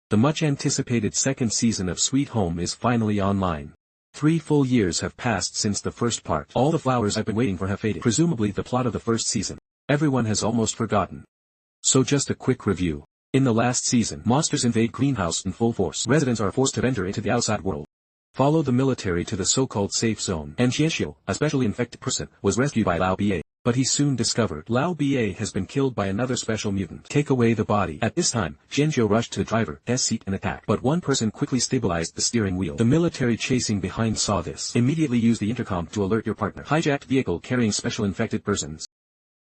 The much-anticipated second season of Sweet Home is finally online. 3 full years have passed since the first part. All the flowers I've been waiting for have faded. Presumably the plot of the first season. Everyone has almost forgotten. So just a quick review. In the last season, monsters invade greenhouse in full force. Residents are forced to venture into the outside world. Follow the military to the so-called safe zone. And Xianxiu, a specially infected person, was rescued by Lao Ba. But he soon discovered Lao Ba has been killed by another special mutant. Take away the body. At this time, Xianxiu rushed to the driver's seat and attacked. But one person quickly stabilized the steering wheel. The military chasing behind saw this. Immediately used the intercom to alert your partner. Hijacked vehicle carrying special infected persons.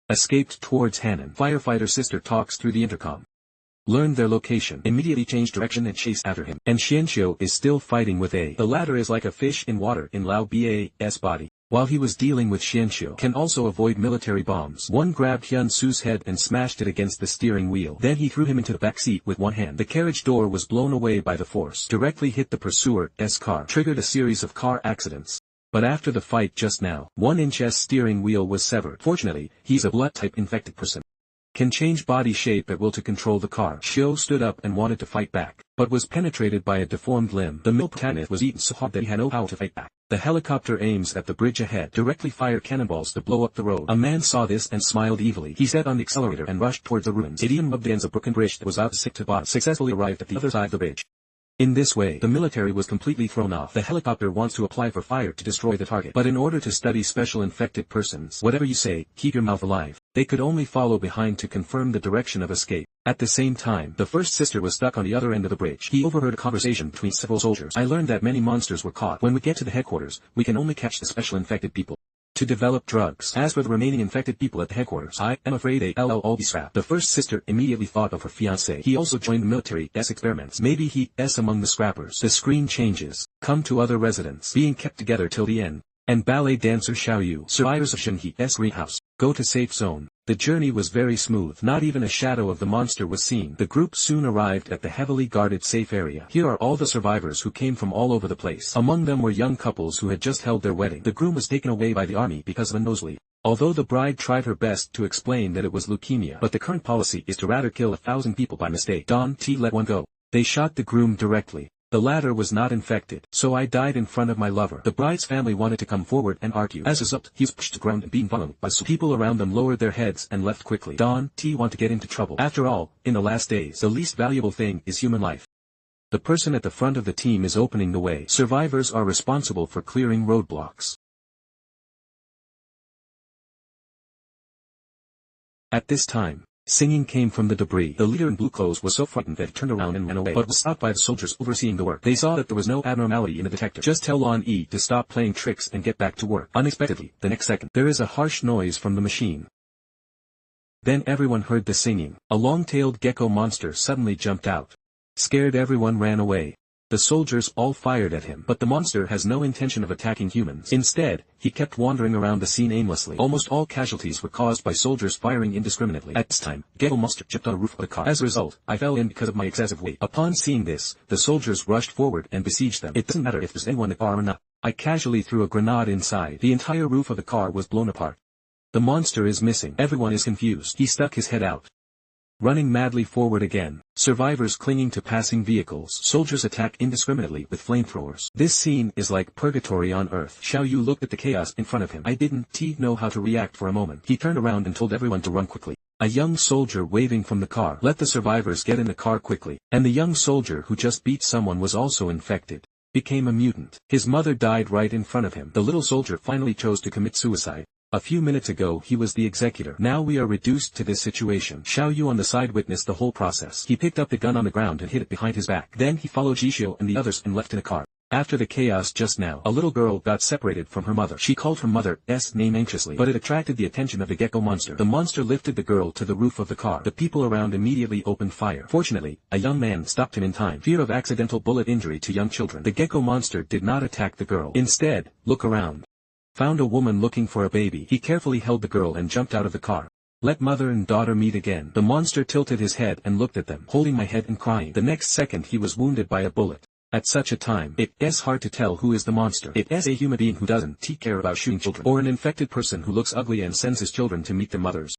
Escaped towards Hannon. Firefighter sister talks through the intercom. Learned their location. Immediately changed direction and chased after him. And Xianxiu is still fighting with A. The latter is like a fish in water in Lao Ba's body. While he was dealing with Xianxiu can also avoid military bombs. One grabbed Hyun Su's head and smashed it against the steering wheel. Then he threw him into the back seat with one hand. The carriage door was blown away by the force. Directly hit the pursuer's car. Triggered a series of car accidents. But after the fight just now, 1-inch's steering wheel was severed. Fortunately, he's a blood-type infected person. Can change body shape at will to control the car. Xiu stood up and wanted to fight back, but was penetrated by a deformed limb. The male protagonist was eaten so hard that he had no power to fight back. The helicopter aims at the bridge ahead. Directly fired cannonballs to blow up the road. A man saw this and smiled evilly. He set on the accelerator and rushed towards the ruins. It even rubbed the ends of a broken bridge that was out to sink to the bottom. Successfully arrived at the other side of the bridge. In this way, the military was completely thrown off. The helicopter wants to apply for fire to destroy the target. But in order to study special infected persons, whatever you say, keep your mouth alive. They could only follow behind to confirm the direction of escape. At the same time, the first sister was stuck on the other end of the bridge. He overheard a conversation between several soldiers. I learned that many monsters were caught. When we get to the headquarters, we can only catch the special infected people. To develop drugs. As for the remaining infected people at the headquarters, I am afraid they'll all be strapped. The first sister immediately thought of her fiancé. He also joined the military's experiments. Maybe he's among the scrappers. The screen changes. Come to other residents. Being kept together till the end. And ballet dancer Xiaoyu, survivors of Shenhe's greenhouse, go to safe zone. The journey was very smooth. Not even a shadow of the monster was seen. The group soon arrived at the heavily guarded safe area. Here are all the survivors who came from all over the place. Among them were young couples who had just held their wedding. The groom was taken away by the army because of a nosebleed. Although the bride tried her best to explain that it was leukemia, but the current policy is to rather kill 1,000 people by mistake. Don T let one go. They shot the groom directly. The latter was not infected, so I died in front of my lover. The bride's family wanted to come forward and argue. As a result, he was pushed to the ground and beaten violently by some people around them lowered their heads and left quickly. Don T want to get into trouble. After all, in the last days, the least valuable thing is human life. The person at the front of the team is opening the way. Survivors are responsible for clearing roadblocks. At this time, singing came from the debris. The leader in blue clothes was so frightened that he turned around and ran away, but was stopped by the soldiers overseeing the work. They saw that there was no abnormality in the detector. Just tell Lon E to stop playing tricks and get back to work. Unexpectedly, the next second, there is a harsh noise from the machine. Then everyone heard the singing. A long-tailed gecko monster suddenly jumped out. Scared, everyone ran away. The soldiers all fired at him, but the monster has no intention of attacking humans. Instead, he kept wandering around the scene aimlessly. Almost all casualties were caused by soldiers firing indiscriminately. At this time, Gecko monster jumped on the roof of the car. As a result, I fell in because of my excessive weight. Upon seeing this, the soldiers rushed forward and besieged them. It doesn't matter if there's anyone in the car or not. I casually threw a grenade inside. The entire roof of the car was blown apart. The monster is missing. Everyone is confused. He stuck his head out. Running madly forward again, survivors clinging to passing vehicles. Soldiers attack indiscriminately with flamethrowers. This scene is like purgatory on earth. Xiaoyu looked at the chaos in front of him. I didn't know how to react for a moment. He turned around and told everyone to run quickly. A young soldier waving from the car. Let the survivors get in the car quickly. And the young soldier who just beat someone was also infected. Became a mutant. His mother died right in front of him. The little soldier finally chose to commit suicide. A few minutes ago he was the executor. Now we are reduced to this situation. Xiaoyu on the side witnessed the whole process. He picked up the gun on the ground and hid it behind his back. Then he followed Jishio and the others and left in a car. After the chaos just now, a little girl got separated from her mother. She called her mother's name anxiously, but it attracted the attention of the gecko monster. The monster lifted the girl to the roof of the car. The people around immediately opened fire. Fortunately, a young man stopped him in time. Fear of accidental bullet injury to young children. The gecko monster did not attack the girl. Instead, look around. Found a woman looking for a baby. He carefully held the girl and jumped out of the car. Let mother and daughter meet again. The monster tilted his head and looked at them, holding my head and crying. The next second he was wounded by a bullet. At such a time, it's hard to tell who is the monster. It's a human being who doesn't care about shooting children, or an infected person who looks ugly and sends his children to meet their mothers.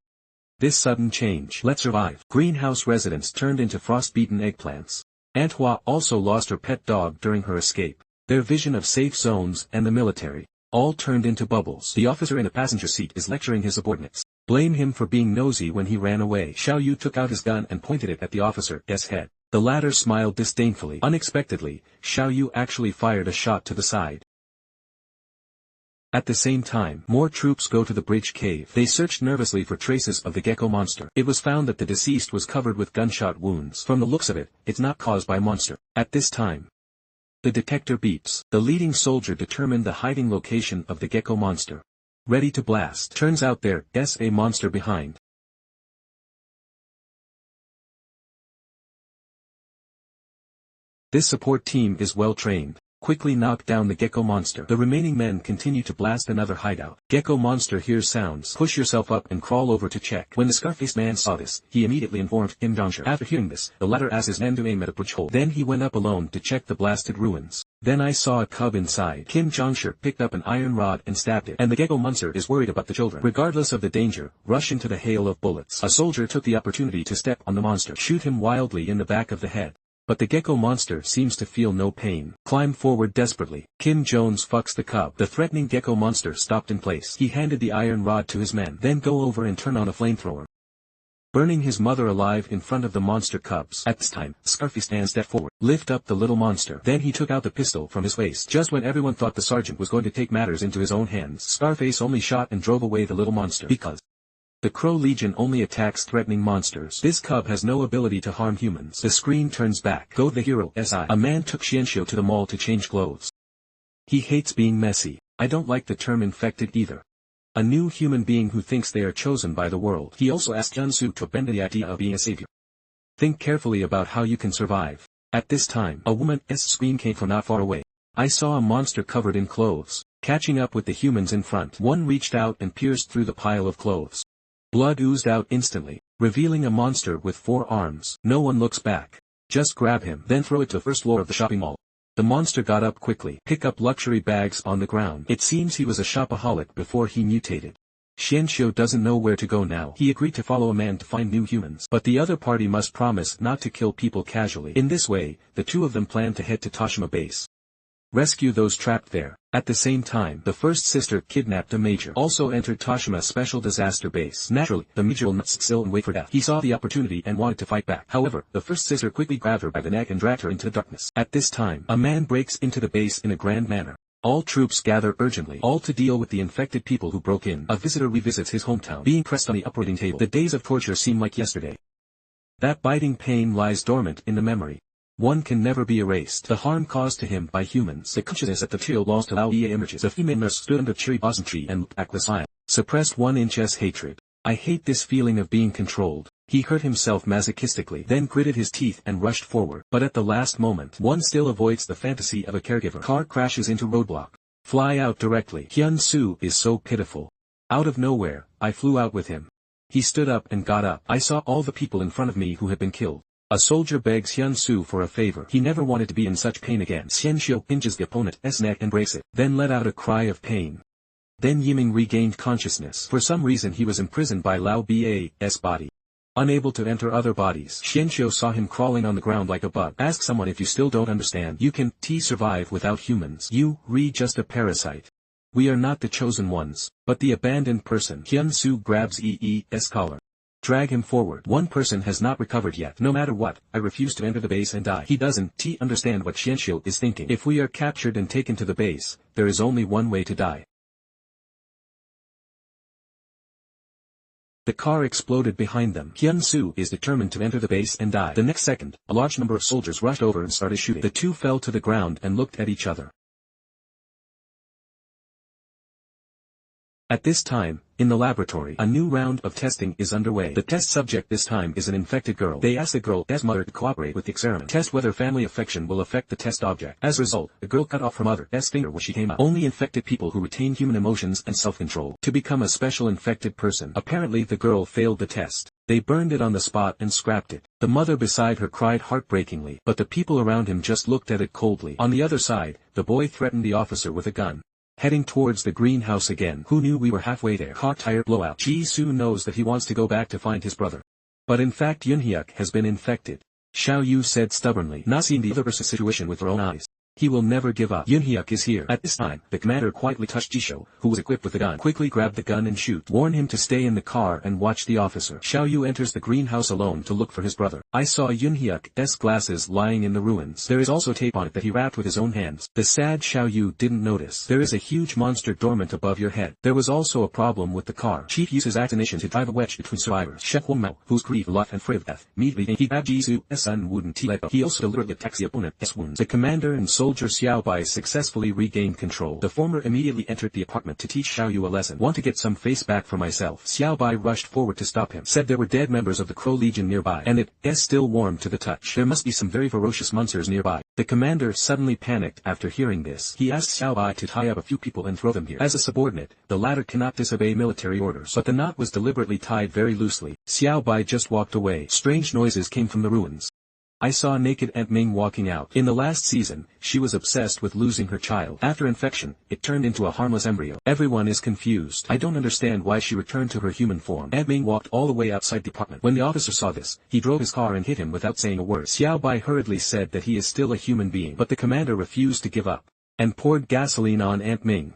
This sudden change. Let's survive. Greenhouse residents turned into frost-beaten eggplants. Antoine also lost her pet dog during her escape. Their vision of safe zones and the military all turned into bubbles. The officer in the passenger seat is lecturing his subordinates. Blame him for being nosy when he ran away. Xiao Yu took out his gun and pointed it at the officer's head. The latter smiled disdainfully. Unexpectedly, Xiao Yu actually fired a shot to the side. At the same time, more troops go to the bridge cave. They searched nervously for traces of the gecko monster. It was found that the deceased was covered with gunshot wounds. From the looks of it, it's not caused by monster. At this time, the detector beeps. The leading soldier determined the hiding location of the gecko monster. Ready to blast. Turns out there's a monster behind. This support team is well trained. Quickly knock down the gecko monster. The remaining men continue to blast another hideout. Gecko monster hears sounds. Push yourself up and crawl over to check. When the scar-faced man saw this, he immediately informed Kim Jong-shir. After hearing this, the latter asked his men to aim at a bridge hole. Then he went up alone to check the blasted ruins. Then I saw a cub inside. Kim Jong-shir picked up an iron rod and stabbed it. And the gecko monster is worried about the children. Regardless of the danger, rush into the hail of bullets. A soldier took the opportunity to step on the monster. Shoot him wildly in the back of the head. But the gecko monster seems to feel no pain. Climb forward desperately. Kim Jones fucks the cub. The threatening gecko monster stopped in place. He handed the iron rod to his men. Then go over and turn on a flamethrower, burning his mother alive in front of the monster cubs. At this time, Scarface Man stepped forward. Lift up the little monster. Then he took out the pistol from his waist. Just when everyone thought the sergeant was going to take matters into his own hands, Scarface only shot and drove away the little monster. Because the Crow Legion only attacks threatening monsters. This cub has no ability to harm humans. The screen turns back. Go the hero SI. A man took Xianxiu to the mall to change clothes. He hates being messy. I don't like the term infected either. A new human being who thinks they are chosen by the world. He also asked Jiansu to abandon the idea of being a savior. Think carefully about how you can survive. At this time, a woman's scream came from not far away. I saw a monster covered in clothes, catching up with the humans in front. One reached out and pierced through the pile of clothes. Blood oozed out instantly, revealing a monster with 4 arms. No one looks back. Just grab him, then throw it to the first floor of the shopping mall. The monster got up quickly. Pick up luxury bags on the ground. It seems he was a shopaholic before he mutated. Xianxiu doesn't know where to go now. He agreed to follow a man to find new humans. But the other party must promise not to kill people casually. In this way, the two of them plan to head to Toshima base. Rescue those trapped there. At the same time, the first sister kidnapped a major. Also entered Toshima special disaster base. Naturally, the major will not sit still and wait for death. He saw the opportunity and wanted to fight back. However, the first sister quickly grabbed her by the neck and dragged her into the darkness. At this time, a man breaks into the base in a grand manner. All troops gather urgently, all to deal with the infected people who broke in. A visitor revisits his hometown, being pressed on the operating table. The days of torture seem like yesterday. That biting pain lies dormant in the memory. One can never be erased. The harm caused to him by humans. The consciousness at the trio lost to Lao Ye images. The female nurse stood under cherry blossom tree and looked back with a smile. Suppressed 1-inch hatred. I hate this feeling of being controlled. He hurt himself masochistically, then gritted his teeth and rushed forward. But at the last moment, one still avoids the fantasy of a caregiver. Car crashes into roadblock. Fly out directly. Hyun Soo is so pitiful. Out of nowhere, I flew out with him. He stood up and got up. I saw all the people in front of me who had been killed. A soldier begs Hyun Soo for a favor. He never wanted to be in such pain again. Xianxiu pinches the opponent's neck and breaks it, then let out a cry of pain. Then Yiming regained consciousness. For some reason he was imprisoned by Lao Ba's body. Unable to enter other bodies. Xianxiu saw him crawling on the ground like a bug. Ask someone if you still don't understand. You can survive without humans. You just a parasite. We are not the chosen ones, but the abandoned person. Hyun Soo grabs EE's collar. Drag him forward. One person has not recovered yet. No matter what, I refuse to enter the base and die. He doesn't understand what Xianxiu is thinking. If we are captured and taken to the base, there is only one way to die. The car exploded behind them. Hyun Soo is determined to enter the base and die. The next second, a large number of soldiers rushed over and started shooting. The two fell to the ground and looked at each other. At this time, in the laboratory, a new round of testing is underway. The test subject this time is an infected girl. They ask the girl's mother to cooperate with the experiment. Test whether family affection will affect the test object. As a result, the girl cut off her mother's finger when she came out. Only infected people who retain human emotions and self-control to become a special infected person. Apparently the girl failed the test. They burned it on the spot and scrapped it. The mother beside her cried heartbreakingly, but the people around him just looked at it coldly. On the other side, the boy threatened the officer with a gun. Heading towards the greenhouse again. Who knew we were halfway there? Car tire blowout. Ji Soo knows that he wants to go back to find his brother. But in fact Yunhyuk has been infected. Xiao Yu said stubbornly, not seeing the other person's situation with her own eyes. He will never give up. Yunhyuk is here. At this time, the commander quietly touched Jisho, who was equipped with a gun. Quickly grabbed the gun and shoot. Warn him to stay in the car and watch the officer. Xiao Yu enters the greenhouse alone to look for his brother. I saw Yunhyuk's glasses lying in the ruins. There is also tape on it that he wrapped with his own hands. The sad Xiao Yu didn't notice. There is a huge monster dormant above your head. There was also a problem with the car. Chief uses actination to drive a wedge between survivors. Shen Huangmao, whose grief, love and afraid of death, immediately he grabbed Jisu's unwooden T-Lepo. He also deliberately attacks the opponent's wounds. The commander and soldier Xiao Bai successfully regained control. The former immediately entered the apartment to teach Xiao Yu a lesson. Want to get some face back for myself. Xiao Bai rushed forward to stop him. Said there were dead members of the Crow Legion nearby, and it is still warm to the touch. There must be some very ferocious monsters nearby. The commander suddenly panicked after hearing this. He asked Xiao Bai to tie up a few people and throw them here. As a subordinate, the latter cannot disobey military orders. But the knot was deliberately tied very loosely. Xiao Bai just walked away. Strange noises came from the ruins. I saw naked Aunt Ming walking out. In the last season, she was obsessed with losing her child. After infection, it turned into a harmless embryo. Everyone is confused. I don't understand why she returned to her human form. Aunt Ming walked all the way outside the apartment. When the officer saw this, he drove his car and hit him without saying a word. Xiao Bai hurriedly said that he is still a human being. But the commander refused to give up, and poured gasoline on Aunt Ming.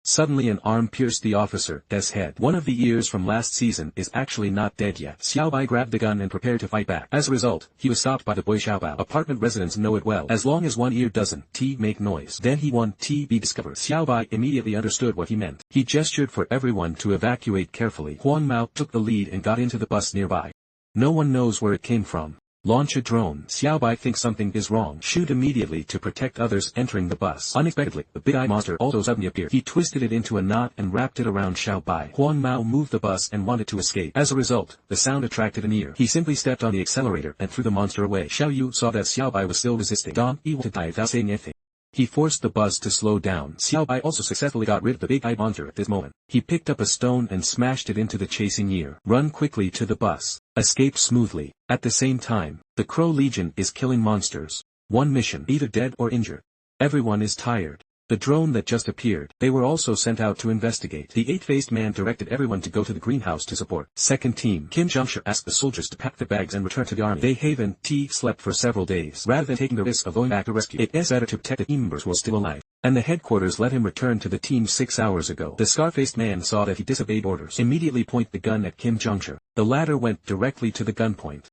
Suddenly an arm pierced the officer's head. One of the ears from last season is actually not dead yet. Xiao Bai grabbed the gun and prepared to fight back. As a result, he was stopped by the boy Xiaobao. Apartment residents know it well. As long as one ear doesn't make noise, then he won't be discovered. Xiao Bai immediately understood what he meant. He gestured for everyone to evacuate carefully. Huang Mao took the lead and got into the bus nearby. No one knows where it came from. Launch a drone. Xiao Bai thinks something is wrong. Shoot immediately to protect others entering the bus. Unexpectedly, the big eye monster also suddenly appeared. He twisted it into a knot and wrapped it around Xiao Bai. Huang Mao moved the bus and wanted to escape. As a result, the sound attracted an ear. He simply stepped on the accelerator and threw the monster away. Xiao Yu saw that Xiao Bai was still resisting. He wanted to die without saying anything. He forced the bus to slow down. Xiao Bai also successfully got rid of the big-eyed monster at this moment. He picked up a stone and smashed it into the chasing ear. Run quickly to the bus. Escape smoothly. At the same time, the Crow Legion is killing monsters. One mission, either dead or injured. Everyone is tired. The drone that just appeared. They were also sent out to investigate. The eight-faced man directed everyone to go to the greenhouse to support. Second team. Kim Jongshire asked the soldiers to pack their bags and return to the army. They haven't slept for several days. Rather than taking the risk of going back to rescue, it is better to protect the team members who are still alive. And the headquarters let him return to the team 6 hours ago. The scar-faced man saw that he disobeyed orders. Immediately point the gun at Kim Jongshire. The latter went directly to the gunpoint.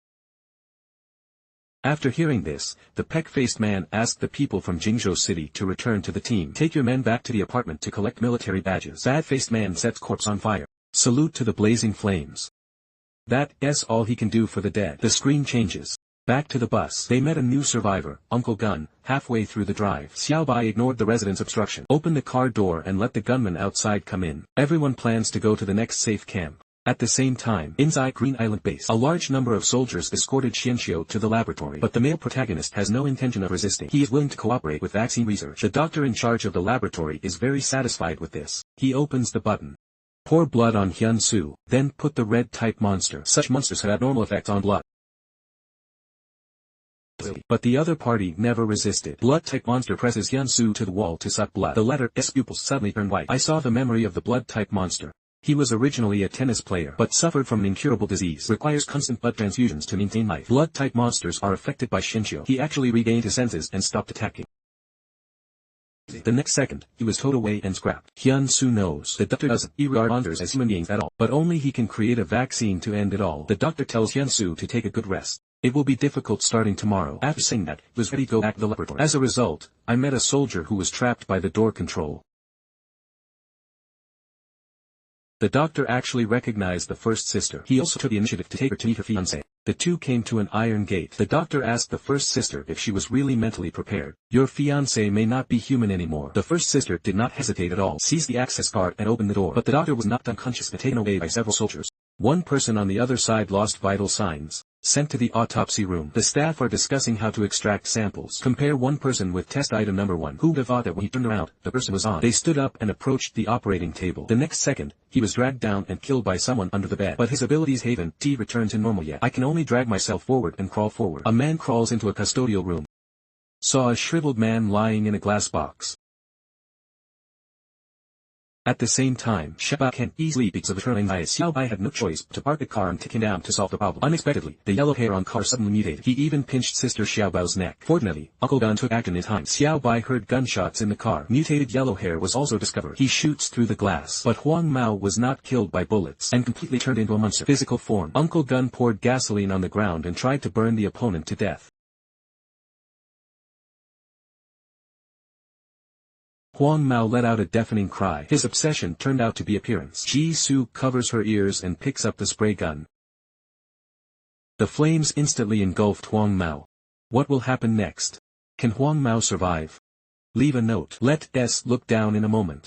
After hearing this, the peck-faced man asked the people from Jingzhou City to return to the team. Take your men back to the apartment to collect military badges. Bad-faced man sets corpse on fire. Salute to the blazing flames. That is all he can do for the dead. The screen changes. Back to the bus. They met a new survivor, Uncle Gun, halfway through the drive. Xiao Bai ignored the resident's obstruction. Open the car door and let the gunman outside come in. Everyone plans to go to the next safe camp. At the same time, inside Green Island Base, a large number of soldiers escorted Xianxiu to the laboratory. But the male protagonist has no intention of resisting. He is willing to cooperate with vaccine research. The doctor in charge of the laboratory is very satisfied with this. He opens the button. Pour blood on Hyun-Soo, then put the red-type monster. Such monsters have abnormal effects on blood. But the other party never resisted. Blood-type monster presses Hyun-Soo to the wall to suck blood. The latter's pupils suddenly turn white. I saw the memory of the blood-type monster. He was originally a tennis player, but suffered from an incurable disease. Requires constant blood transfusions to maintain life. Blood-type monsters are affected by Shinshio. He actually regained his senses and stopped attacking. The next second, he was towed away and scrapped. Hyun-Soo knows the doctor doesn't regard monsters as human beings at all, but only he can create a vaccine to end it all. The doctor tells Hyun-Soo to take a good rest. It will be difficult starting tomorrow. After saying that, he was ready to go back to the laboratory. As a result, I met a soldier who was trapped by the door control. The doctor actually recognized the first sister. He also took the initiative to take her to meet her fiancé. The two came to an iron gate. The doctor asked the first sister if she was really mentally prepared. Your fiancé may not be human anymore. The first sister did not hesitate at all. Seized the access card and opened the door. But the doctor was knocked unconscious and taken away by several soldiers. One person on the other side lost vital signs. Sent to the autopsy room. The staff are discussing how to extract samples. Compare one person with test item number 1. Who would have thought that when he turned around, the person was on? They stood up and approached the operating table. The next second, he was dragged down and killed by someone under the bed. But his abilities haven't returned to normal yet. I can only drag myself forward and crawl forward. A man crawls into a custodial room. Saw a shriveled man lying in a glass box. At the same time, Xiaobai can't easily because of eternal anxiety. Xiaobai had no choice but to park the car and take him down to solve the problem. Unexpectedly, the yellow hair on car suddenly mutated. He even pinched Sister Xiaobao's neck. Fortunately, Uncle Gun took action in time. Xiaobai heard gunshots in the car. Mutated yellow hair was also discovered. He shoots through the glass. But Huang Mao was not killed by bullets and completely turned into a monster. Physical form. Uncle Gun poured gasoline on the ground and tried to burn the opponent to death. Huang Mao let out a deafening cry. His obsession turned out to be appearance. Ji Su covers her ears and picks up the spray gun. The flames instantly engulfed Huang Mao. What will happen next? Can Huang Mao survive? Leave a note. Let us look down in a moment.